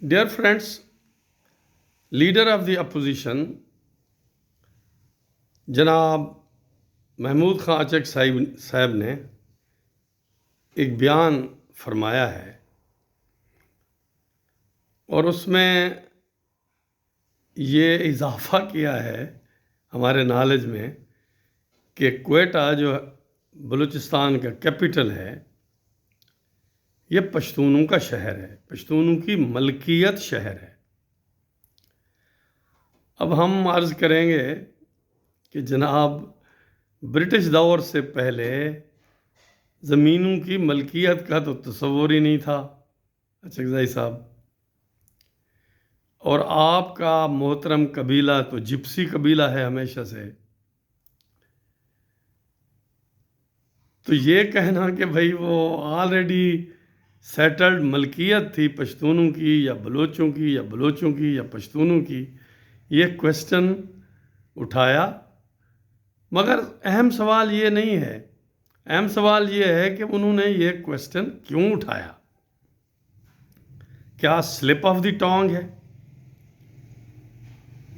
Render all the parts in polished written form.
Dear friends, leader of the opposition جناب محمود خان اچک صاحب نے ایک بیان فرمایا ہے اور اس میں یہ اضافہ کیا ہے ہمارے نالج میں کہ کوئٹہ جو بلوچستان کا کیپٹل ہے یہ پشتونوں کا شہر ہے، پشتونوں کی ملکیت شہر ہے۔ اب ہم عرض کریں گے کہ جناب برٹش دور سے پہلے زمینوں کی ملکیت کا تو تصور ہی نہیں تھا اچکزئی صاحب، اور آپ کا محترم قبیلہ تو جپسی قبیلہ ہے ہمیشہ سے، تو یہ کہنا کہ بھائی وہ آلریڈی سیٹلڈ ملکیت تھی پشتونوں کی یا بلوچوں کی یا بلوچوں کی یا پشتونوں کی، یہ کویسچن اٹھایا۔ مگر اہم سوال یہ نہیں ہے، اہم سوال یہ ہے کہ انہوں نے یہ کویسچن کیوں اٹھایا؟ کیا سلپ آف دی ٹانگ ہے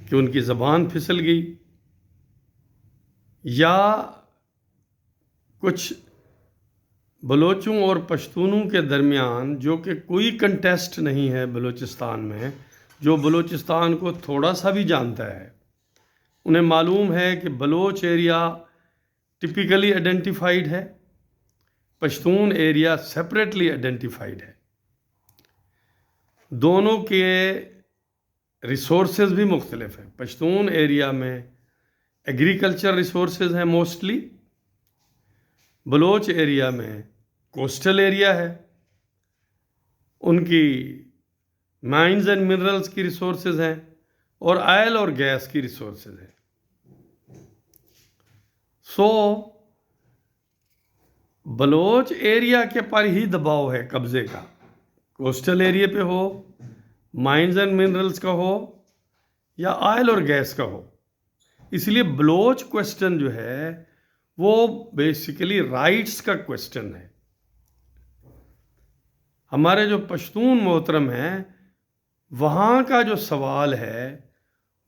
کہ ان کی زبان پھسل گئی، یا کچھ بلوچوں اور پشتونوں کے درمیان جو کہ کوئی کنٹیسٹ نہیں ہے بلوچستان میں، جو بلوچستان کو تھوڑا سا بھی جانتا ہے انہیں معلوم ہے کہ بلوچ ایریا ٹپیکلی آئیڈینٹیفائڈ ہے، پشتون ایریا سیپریٹلی آئیڈینٹیفائڈ ہے، دونوں کے ریسورسز بھی مختلف ہیں۔ پشتون ایریا میں ایگریکلچر ریسورسز ہیں موسٹلی، بلوچ ایریا میں کوسٹل ایریا ہے، ان کی مائنز اینڈ منرلز کی ریسورسز ہیں اور آئل اور گیس کی ریسورسز ہیں۔ سو بلوچ ایریا کے پر ہی دباؤ ہے قبضے کا، کوسٹل ایریا پہ ہو، مائنز اینڈ منرلز کا ہو یا آئل اور گیس کا ہو۔ اس لیے بلوچ کویسچن جو ہے وہ بیسیکلی رائٹس کا کویسچن ہے۔ ہمارے جو پشتون محترم ہیں وہاں کا جو سوال ہے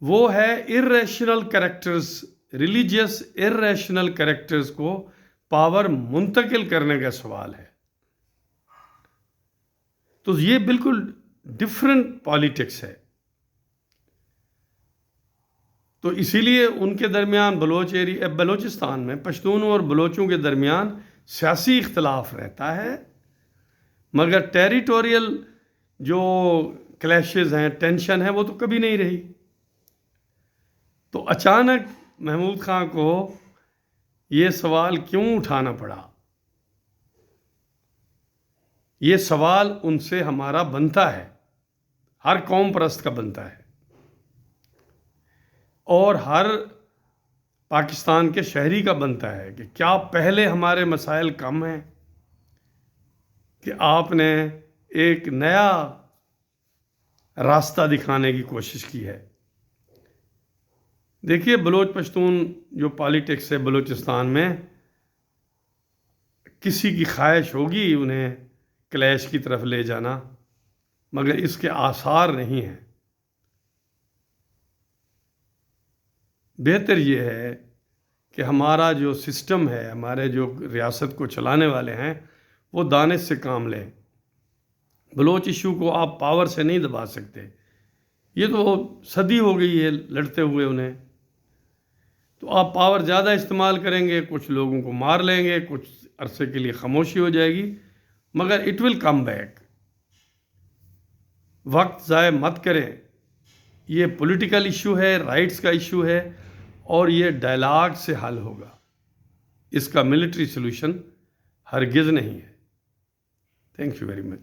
وہ ہے irrational characters, religious irrational characters کو پاور منتقل کرنے کا سوال ہے۔ تو یہ بالکل ڈفرینٹ پالیٹکس ہے۔ تو اسی لیے ان کے درمیان بلوچستان میں پشتونوں اور بلوچوں کے درمیان سیاسی اختلاف رہتا ہے، مگر ٹیریٹوریل جو کلیشز ہیں، ٹینشن ہے، وہ تو کبھی نہیں رہی۔ تو اچانک محمود خان کو یہ سوال کیوں اٹھانا پڑا؟ یہ سوال ان سے ہمارا بنتا ہے، ہر قوم پرست کا بنتا ہے، اور ہر پاکستان کے شہری کا بنتا ہے کہ کیا پہلے ہمارے مسائل کم ہیں کہ آپ نے ایک نیا راستہ دکھانے کی کوشش کی ہے؟ دیکھیے بلوچ پشتون جو پالیٹکس ہے بلوچستان میں، کسی کی خواہش ہوگی انہیں کلیش کی طرف لے جانا، مگر اس کے آثار نہیں ہیں۔ بہتر یہ ہے کہ ہمارا جو سسٹم ہے، ہمارے جو ریاست کو چلانے والے ہیں، وہ دانش سے کام لیں۔ بلوچ ایشو کو آپ پاور سے نہیں دبا سکتے، یہ تو صدی ہو گئی ہے لڑتے ہوئے انہیں۔ تو آپ پاور زیادہ استعمال کریں گے، کچھ لوگوں کو مار لیں گے، کچھ عرصے کے لیے خاموشی ہو جائے گی، مگر اٹ ول کم بیک۔ وقت ضائع مت کریں، یہ پولیٹیکل ایشو ہے، رائٹس کا ایشو ہے، اور یہ ڈائلاگ سے حل ہوگا، اس کا ملٹری سلوشن ہرگز نہیں ہے۔ Thank you very much.